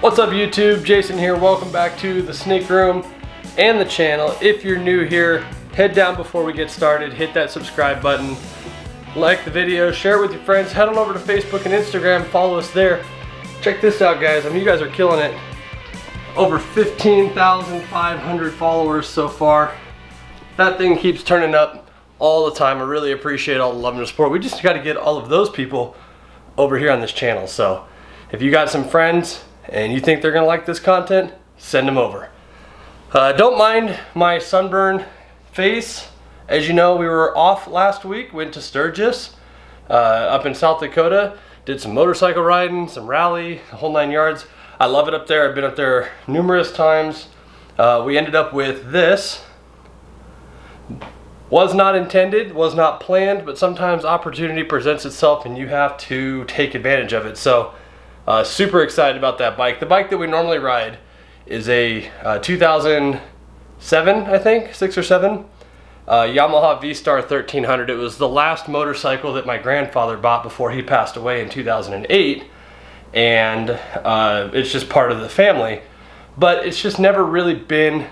What's up YouTube? Jason here. Welcome back to the Sneak Room and the channel. If you're new here, head down before we get started, hit that subscribe button, like the video, share it with your friends, head on over to Facebook and Instagram, follow us there. Check this out guys, I mean you guys are killing it. Over 15,500 followers so far. That thing keeps turning up all the time. I really appreciate all the love and support. We just got to get all of those people over here on this channel. So if you got some friends and you think they're gonna like this content, send them over. Don't mind my sunburn face. As you know, we were off last week, went to Sturgis up in South Dakota, did some motorcycle riding, some rally, the whole 9 yards. I love it up there. I've been up there numerous times. We ended up with this. Was not intended, was not planned, but sometimes opportunity presents itself and you have to take advantage of it. So super excited about that bike. The bike that we normally ride is a 2007, I think, 6 or 7, Yamaha V-Star 1300. It was the last motorcycle that my grandfather bought before he passed away in 2008, and it's just part of the family. But it's just never really been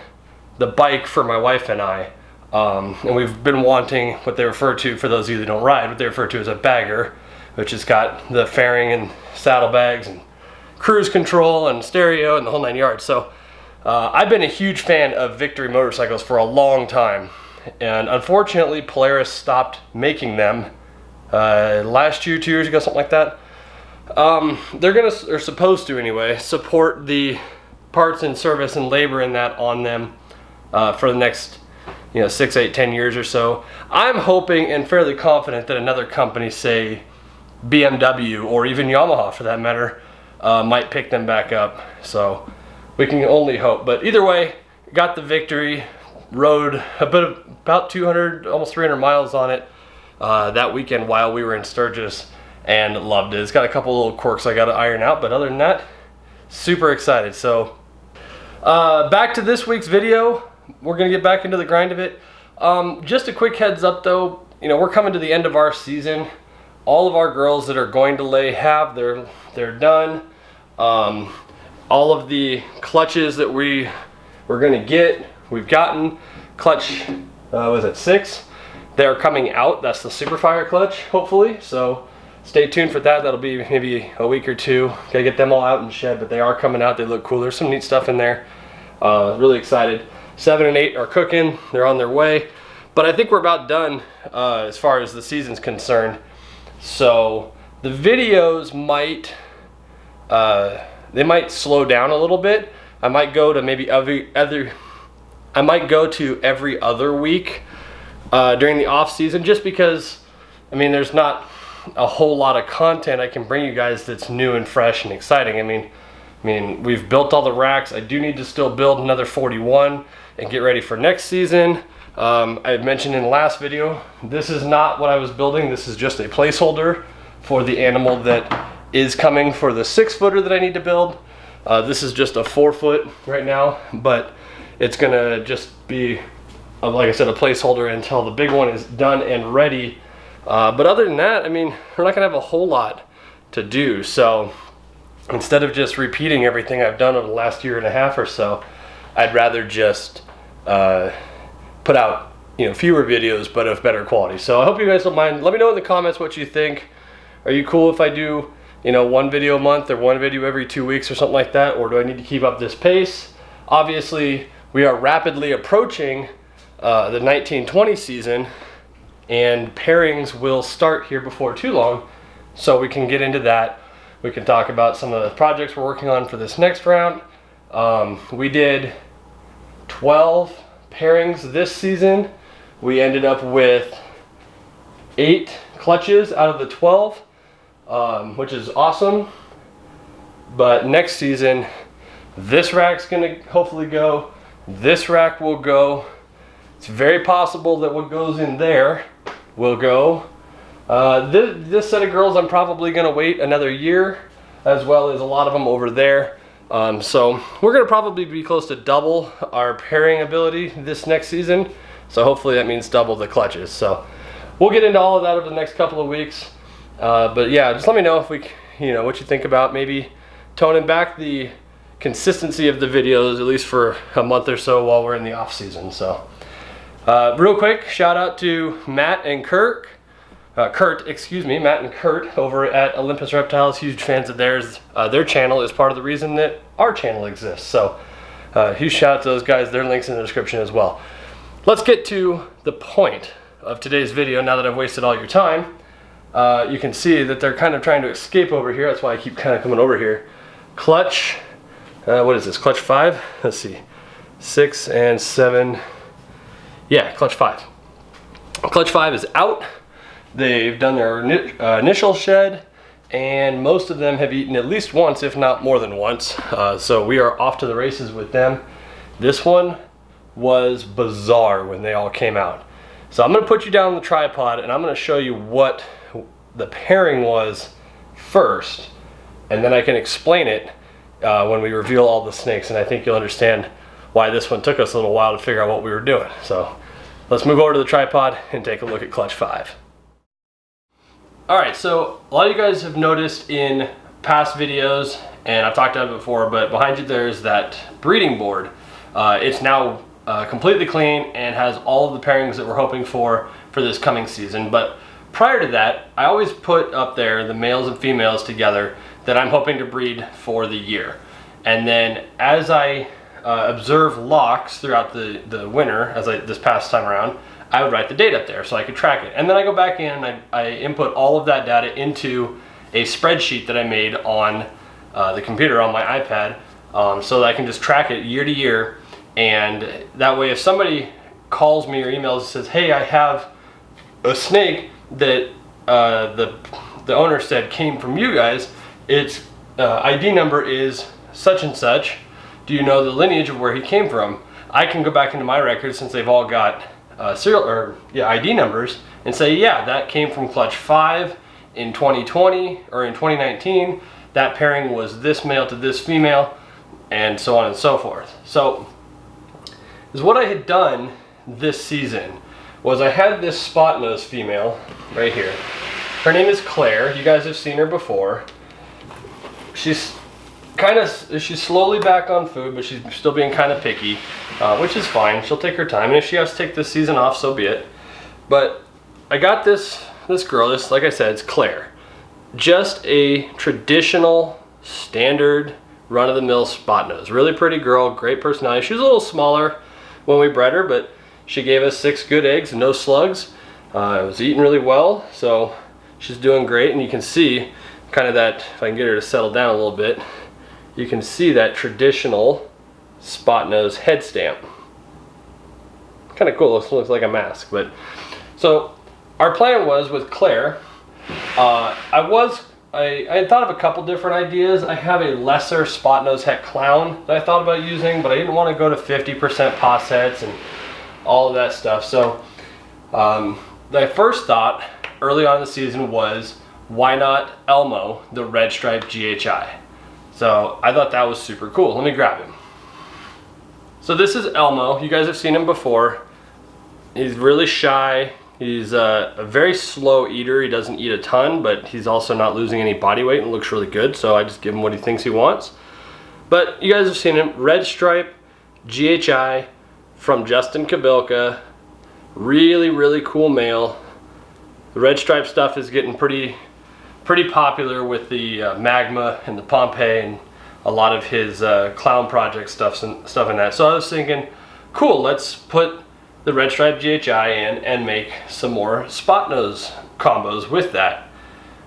the bike for my wife and I. And we've been wanting what they refer to, for those of you that don't ride, what they refer to as a bagger, which has got the fairing and saddlebags and cruise control and stereo and the whole 9 yards. So I've been a huge fan of Victory motorcycles for a long time, and unfortunately Polaris stopped making them last year, 2 years ago, something like that. They're supposed to anyway, support the parts and service and labor in that on them for the next 6, 8, 10 years or so. I'm hoping and fairly confident that another company, say BMW or even Yamaha for that matter, might pick them back up. So we can only hope. But either way, got the Victory, rode about 200, almost 300 miles on it that weekend while we were in Sturgis, and loved it. It's got a couple little quirks I got to iron out, but other than that, super excited. So back to this week's video. We're gonna get back into the grind of it. Just a quick heads up though, we're coming to the end of our season. All of our girls that are going to lay they're done. All of the clutches that we're gonna get, we've gotten. Clutch, was it 6? They're coming out. That's the Superfire clutch, hopefully. So stay tuned for that. That'll be maybe a week or two. Gotta get them all out in the shed, but they are coming out. They look cool. There's some neat stuff in there. Really excited. 7 and 8 are cooking. They're on their way. But I think we're about done as far as the season's concerned. So the videos might slow down a little bit. I might go to maybe every other week during the off season, just because there's not a whole lot of content I can bring you guys that's new and fresh and exciting. I mean, we've built all the racks. I do need to still build another 41 and get ready for next season. I mentioned in the last video, this is not what I was building. This is just a placeholder for the animal that is coming for the 6-footer that I need to build. This is just a 4-foot right now, but it's gonna just be, like I said, a placeholder until the big one is done and ready. But other than that, we're not gonna have a whole lot to do. So instead of just repeating everything I've done over the last year and a half or so, I'd rather just put out fewer videos but of better quality. So I hope you guys don't mind. Let me know in the comments what you think. Are you cool if I do one video a month or one video every 2 weeks or something like that, or do I need to keep up this pace? Obviously we are rapidly approaching the 1920 season, and pairings will start here before too long, so we can get into that. We can talk about some of the projects we're working on for this next round. We did 12 pairings this season. We ended up with 8 clutches out of the 12, which is awesome. But next season, this rack's gonna hopefully go. This rack will go. It's very possible that what goes in there will go. This set of girls, I'm probably gonna wait another year, as well as a lot of them over there. So we're gonna probably be close to double our pairing ability this next season. So hopefully that means double the clutches. So we'll get into all of that over the next couple of weeks. But yeah, just let me know if what you think about maybe toning back the consistency of the videos, at least for a month or so while we're in the off season. So real quick, shout out to Matt and Kurt, Matt and Kurt over at Olympus Reptiles. Huge fans of theirs. Their channel is part of the reason that our channel exists. So huge shout out to those guys. Their links in the description as well. Let's get to the point of today's video. Now that I've wasted all your time, you can see that they're kind of trying to escape over here. That's why I keep kind of coming over here. Clutch, what is this, clutch 5? Let's see, 6 and 7. Yeah, clutch 5. Clutch 5 is out. They've done their initial shed, and most of them have eaten at least once, if not more than once. So we are off to the races with them. This one was bizarre when they all came out. So I'm going to put you down on the tripod and I'm going to show you what the pairing was first, and then I can explain it when we reveal all the snakes, and I think you'll understand why this one took us a little while to figure out what we were doing. So let's move over to the tripod and take a look at clutch 5. Alright, so a lot of you guys have noticed in past videos, and I've talked about it before, but behind you there's that breeding board. It's now completely clean and has all of the pairings that we're hoping for this coming season. But prior to that, I always put up there the males and females together that I'm hoping to breed for the year. And then as I observe locks throughout the winter, this past time around, I would write the date up there so I could track it. And then I go back in and I input all of that data into a spreadsheet that I made on the computer on my iPad, so that I can just track it year to year. And that way, if somebody calls me or emails and says, hey, I have a snake that the owner said came from you guys, its ID number is such and such, do you know the lineage of where he came from? I can go back into my records, since they've all got ID numbers, and say, yeah, that came from clutch 5 in 2020 or in 2019. That pairing was this male to this female, and so on and so forth. So what I had done this season was I had this spot nose female right here. Her name is Claire. You guys have seen her before. She's slowly back on food, but she's still being kind of picky, which is fine. She'll take her time, and if she has to take this season off, so be it. But I got this girl. This, like I said, it's Claire. Just a traditional, standard, run-of-the-mill spot nose. Really pretty girl, great personality. She was a little smaller when we bred her, but she gave us 6 good eggs and no slugs. Was eating really well, so she's doing great. And you can see kind of that, if I can get her to settle down a little bit, you can see that traditional spot nose head stamp. Kind of cool, looks like a mask. But so our plan was with Claire, I had thought of a couple different ideas. I have a lesser spot nose het clown that I thought about using, but I didn't want to go to 50% pos hets and all of that stuff. So my first thought early on in the season was, why not Elmo, the red striped GHI? So I thought that was super cool. Let me grab him. So this is Elmo. You guys have seen him before. He's really shy. He's a very slow eater. He doesn't eat a ton, but he's also not losing any body weight and looks really good. So I just give him what he thinks he wants. But you guys have seen him. Red stripe GHI from Justin Kabilka. Really, really cool male. The red stripe stuff is getting pretty popular with the Magma and the Pompeii and a lot of his clown project stuff in that. So I was thinking, cool, let's put the red stripe GHI in and make some more spot nose combos with that.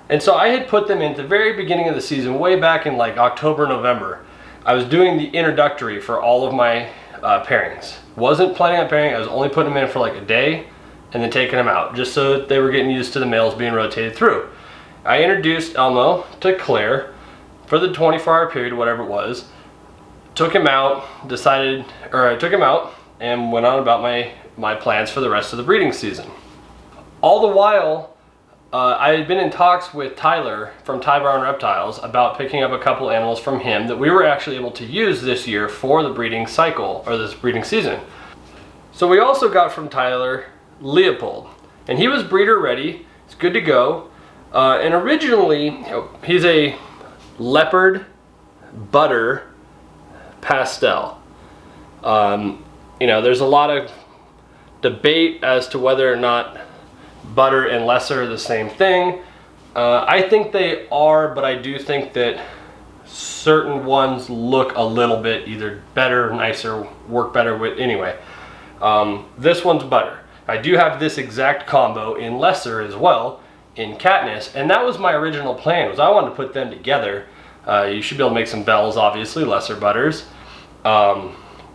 And so I had put them in at the very beginning of the season, way back in like October, November. I was doing the introductory for all of my pairings. Wasn't planning on pairing, I was only putting them in for like a day and then taking them out, just so that they were getting used to the males being rotated through. I introduced Elmo to Claire for the 24-hour period, whatever it was. Took him out, I took him out and went on about my plans for the rest of the breeding season. All the while, I had been in talks with Tyler from Ty Brown Reptiles about picking up a couple animals from him that we were actually able to use this year for the breeding cycle, or this breeding season. So we also got from Tyler Leopold, and he was breeder ready. It's good to go. And originally, he's a leopard butter pastel. You know, there's a lot of debate as to whether or not butter and lesser are the same thing. I think they are, but I do think that certain ones look a little bit either better, nicer, work better with, anyway. This one's butter. I do have this exact combo in lesser as well, in Katniss, and that was my original plan, was I wanted to put them together. You should be able to make some bells, obviously, lesser butters.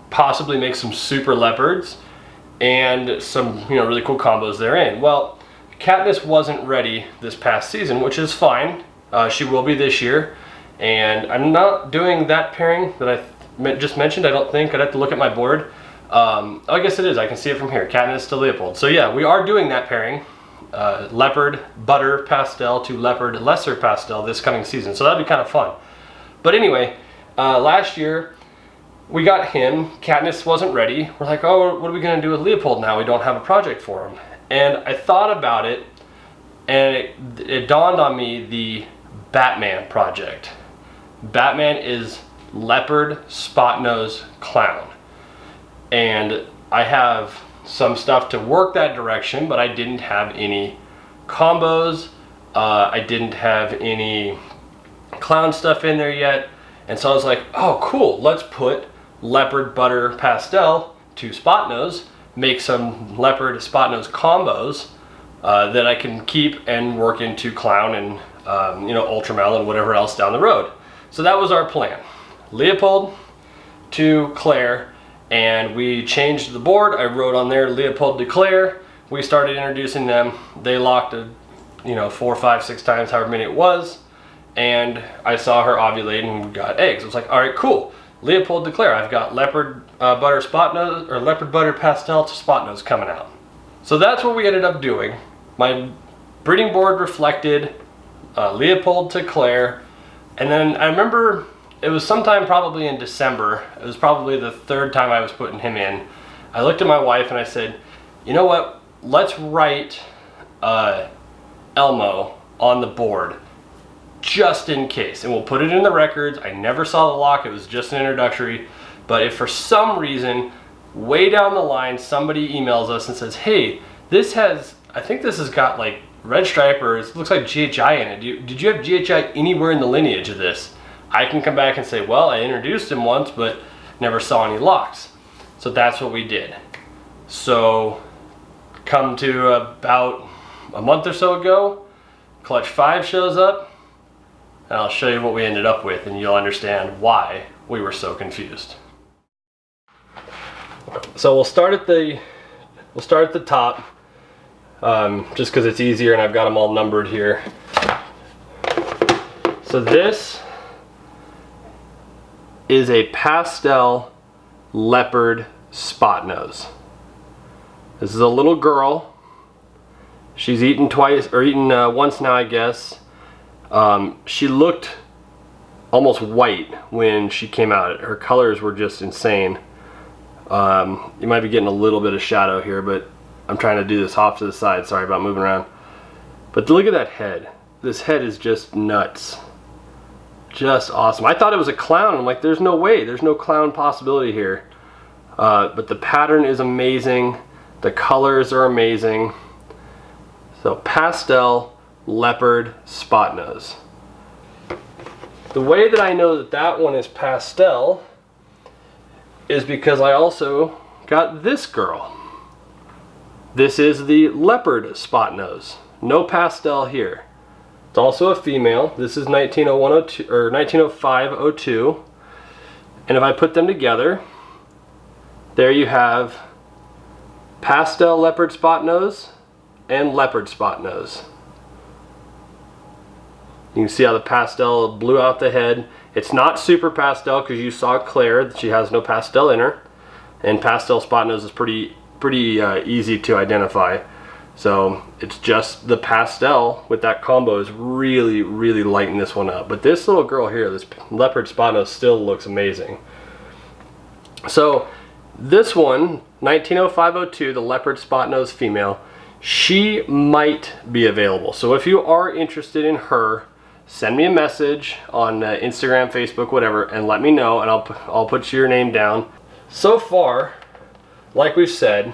Possibly make some super leopards, and some, you know, really cool combos therein. Well, Katniss wasn't ready this past season, which is fine. She will be this year, and I'm not doing that pairing that I just mentioned. I don't think. I'd have to look at my board. Oh, I guess it is. I can see it from here. Katniss to Leopold. So yeah, we are doing that pairing. Leopard butter pastel to leopard lesser pastel this coming season. So that'd be kind of fun. But anyway, last year we got him. Katniss wasn't ready. We're like, oh, what are we going to do with Leopold now? We don't have a project for him. And I thought about it, and it dawned on me the Batman project. Batman is leopard spot nose clown. And I have some stuff to work that direction, but I didn't have any combos. I didn't have any clown stuff in there yet. And so I was like, oh cool, let's put leopard butter pastel to spot nose, make some leopard spot nose combos that I can keep and work into clown and you know, ultramel and whatever else down the road. So that was our plan. Leopold to Claire. And we changed the board. I wrote on there Leopold to Claire. We started introducing them. They locked, you know, 4, 5, 6 times, however many it was. And I saw her ovulate and we got eggs. I was like, all right, cool. Leopold to Claire. I've got leopard butter spot nose, or leopard butter pastel to spot nose coming out. So that's what we ended up doing. My breeding board reflected Leopold to Claire. And then I remember, it was sometime probably in December. It was probably the 3rd time I was putting him in. I looked at my wife and I said, you know what? Let's write Elmo on the board just in case. And we'll put it in the records. I never saw the lock. It was just an introductory. But if for some reason, way down the line, somebody emails us and says, hey, this has, I think this has got like red stripe or it looks like GHI in it. Did you have GHI anywhere in the lineage of this? I can come back and say, well, I introduced him once, but never saw any locks. So that's what we did. So come to about a month or so ago, Clutch 5 shows up, and I'll show you what we ended up with, and you'll understand why we were so confused. So we'll start at the top, just because it's easier, and I've got them all numbered here. So this is a pastel leopard spot nose. This is a little girl. She's eaten twice, or eaten once now, I guess. She looked almost white when she came out. Her colors were just insane. You might be getting a little bit of shadow here, but I'm trying to do this off to the side. Sorry about moving around. But look at that head. This head is just nuts. Just awesome. I thought it was a clown. I'm like, there's no way. There's no clown possibility here. But the pattern is amazing. The colors are amazing. So pastel leopard spot nose. The way that I know that that one is pastel is because I also got this girl. This is the leopard spot nose. No pastel here. It's also a female. This is 1901-02 or 1905-02. And if I put them together, there you have pastel leopard spot nose and leopard spot nose. You can see how the pastel blew out the head. It's not super pastel because you saw Claire, she has no pastel in her. And pastel spot nose is pretty easy to identify. So it's just the pastel with that combo is really lighting this one up. But this little girl here, this leopard spot nose, still looks amazing. So this one, 1905-02, the leopard spot nose female, she might be available. So if you are interested in her, send me a message on Instagram, Facebook, whatever, and let me know, and I'll put your name down. So far, like we've said,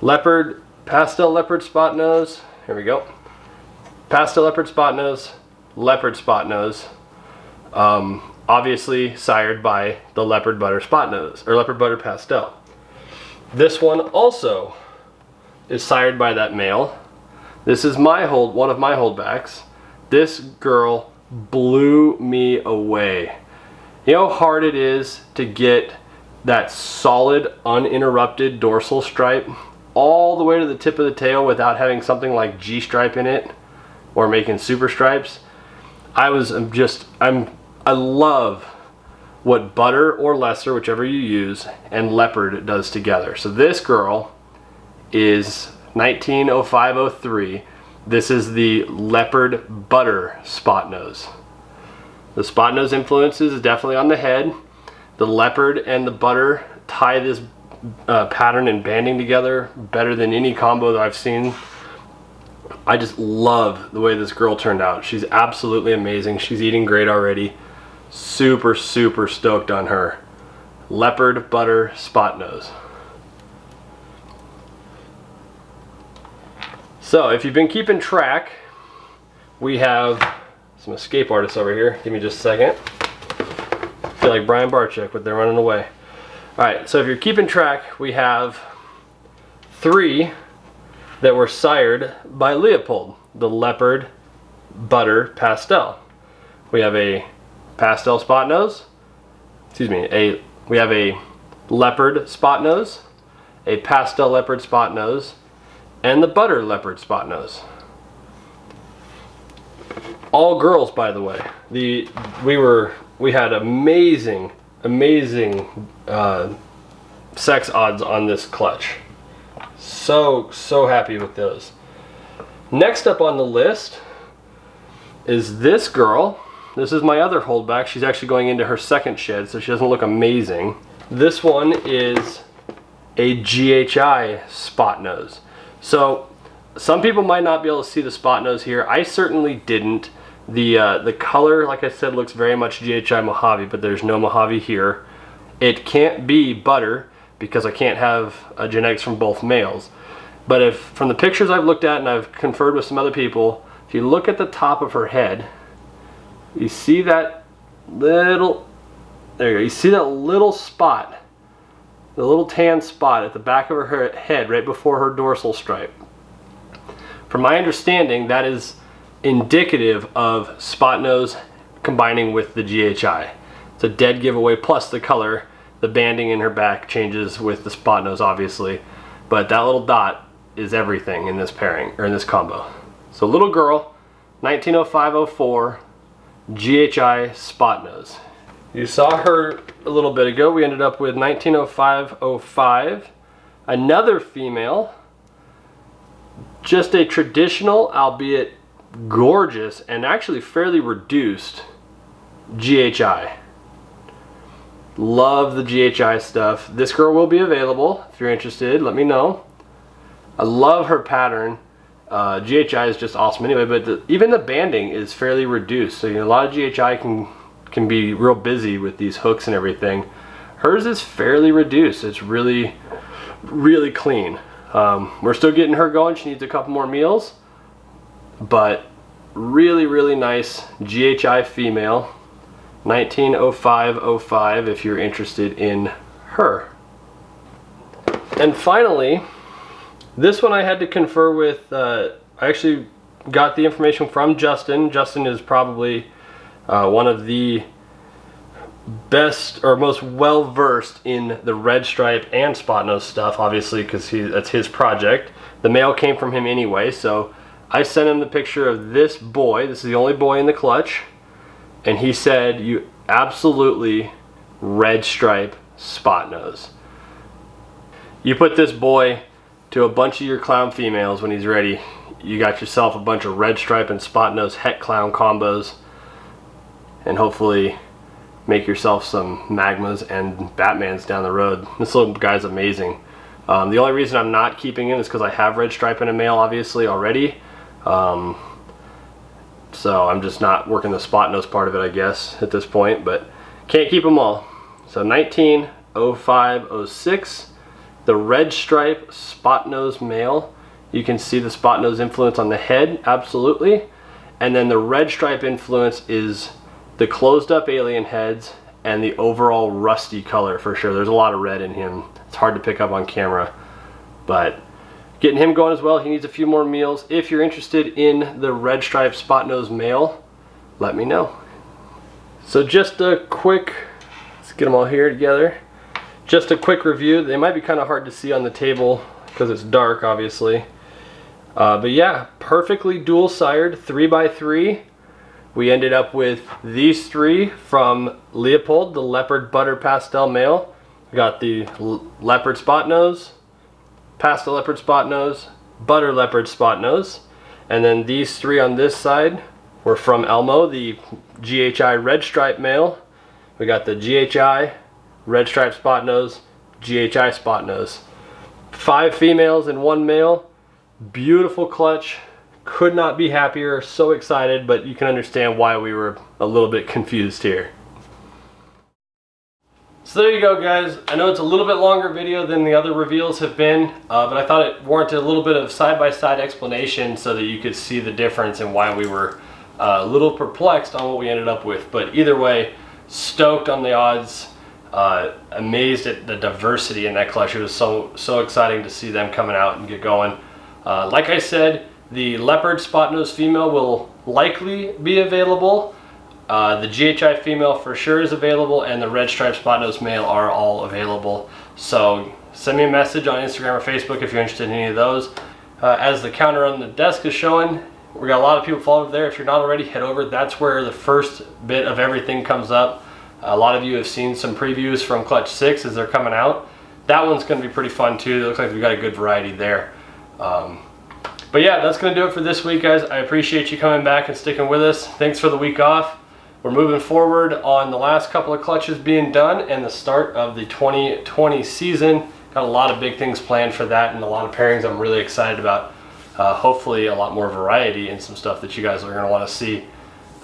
leopard, pastel leopard spot nose. Here we go. Pastel leopard spot nose, leopard spot nose. Obviously sired by the leopard butter spot nose, or leopard butter pastel. This one also is sired by that male. This is one of my holdbacks. This girl blew me away. You know how hard it is to get that solid, uninterrupted dorsal stripe all the way to the tip of the tail without having something like G-stripe in it or making super stripes? I love what butter or lesser, whichever you use, and leopard does together. So this girl is 1905-03. This is the leopard butter spot nose. The spot nose influence is definitely on the head. The leopard and the butter tie this pattern and banding together better than any combo that I've seen. I just love the way this girl turned out. She's absolutely amazing. She's eating great already. Super, super stoked on her. Leopard butter spot nose. So if you've been keeping track, we have some escape artists over here. Give me just a second. I feel like Brian Barczyk, but they're running away. Alright, so if you're keeping track, we have 3 that were sired by Leopold, the leopard butter pastel. We have a pastel spot nose, we have a leopard spot nose, a pastel leopard spot nose, and the butter leopard spot nose. All girls, by the way. We had amazing sex odds on this clutch. So happy with those. Next up on the list is this girl. This is my other holdback. She's actually going into her second shed, so she doesn't look amazing. This one is a GHI spot nose. So some people might not be able to see the spot nose here. I certainly didn't. The color, like I said, looks very much GHI Mojave, but there's no Mojave here. It can't be butter because I can't have genetics from both males. But if from the pictures I've looked at and I've conferred with some other people, if you look at the top of her head, you see that little, there you go, you see that little spot, the little tan spot at the back of her head right before her dorsal stripe. From my understanding, that is indicative of spot nose combining with the GHI. It's a dead giveaway, plus the color, the banding in her back changes with the spot nose obviously, but that little dot is everything in this pairing, or in this combo. So little girl, 1905-04, GHI spot nose. You saw her a little bit ago. We ended up with 1905-05, another female, just a traditional, albeit gorgeous and actually fairly reduced GHI. Love the GHI stuff. This girl will be available. If you're interested, let me know. I love her pattern. GHI is just awesome anyway, but even the banding is fairly reduced. So, you know, a lot of GHI can be real busy with these hooks and everything. Hers is fairly reduced. It's really, really clean. We're still getting her going. She needs a couple more meals, but really, really nice GHI female. 1905-05 if you're interested in her. And finally, this one I had to confer with, I actually got the information from Justin. Justin is probably one of the best or most well versed in the red stripe and spot nose stuff, obviously, because that's his project. The male came from him anyway, so I sent him the picture of this boy. This is the only boy in the clutch, and he said, you absolutely red stripe spot nose. You put this boy to a bunch of your clown females when he's ready, you got yourself a bunch of red stripe and spot nose het clown combos, and hopefully make yourself some Magmas and Batmans down the road. This little guy's amazing. The only reason I'm not keeping him is because I have red stripe in a male obviously already. So I'm just not working the spot nose part of it, I guess, at this point, but can't keep them all. So 19, 05, 06, the red stripe spot nose male. You can see the spot nose influence on the head, absolutely. And then the red stripe influence is the closed up alien heads and the overall rusty color for sure. There's a lot of red in him. It's hard to pick up on camera, but getting him going as well. He needs a few more meals. If you're interested in the red stripe spot nose male, let me know. So just a quick, let's get them all here together. Just a quick review. They might be kind of hard to see on the table because it's dark, obviously. But yeah, perfectly dual sired 3x3. We ended up with these three from Leopold, the leopard butter pastel male. We got the leopard spot nose, pastel leopard spot nose, butter leopard spot nose, and then these three on this side were from Elmo, the GHI red stripe male. We got the GHI red stripe spot nose, GHI spot nose. 5 females and 1 male. Beautiful clutch. Could not be happier. So excited, but you can understand why we were a little bit confused here. So there you go, guys. I know it's a little bit longer video than the other reveals have been, but I thought it warranted a little bit of side-by-side explanation so that you could see the difference and why we were a little perplexed on what we ended up with. But either way, stoked on the odds, amazed at the diversity in that clutch. It was so exciting to see them coming out and get going. Like I said, the leopard spot nose female will likely be available. The GHI female for sure is available, and the red stripe spot nose male are all available. So send me a message on Instagram or Facebook if you're interested in any of those. As the counter on the desk is showing, we got a lot of people followed there. If you're not already, head over. That's where the first bit of everything comes up. A lot of you have seen some previews from Clutch 6 as they're coming out. That one's going to be pretty fun too. It looks like we've got a good variety there. But yeah, that's going to do it for this week, guys. I appreciate you coming back and sticking with us. Thanks for the week off. We're moving forward on the last couple of clutches being done and the start of the 2020 season. Got a lot of big things planned for that and a lot of pairings I'm really excited about. Hopefully a lot more variety and some stuff that you guys are going to want to see.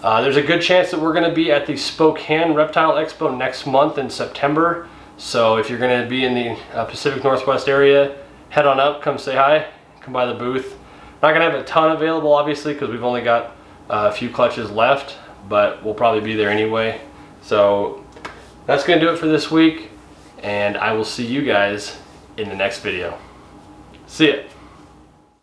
There's a good chance that we're going to be at the Spokane Reptile Expo next month in September. So if you're going to be in the Pacific Northwest area, head on up, come say hi, come by the booth. Not going to have a ton available, obviously, because we've only got a few clutches left, but we'll probably be there anyway. So that's going to do it for this week, and I will see you guys in the next video. See ya.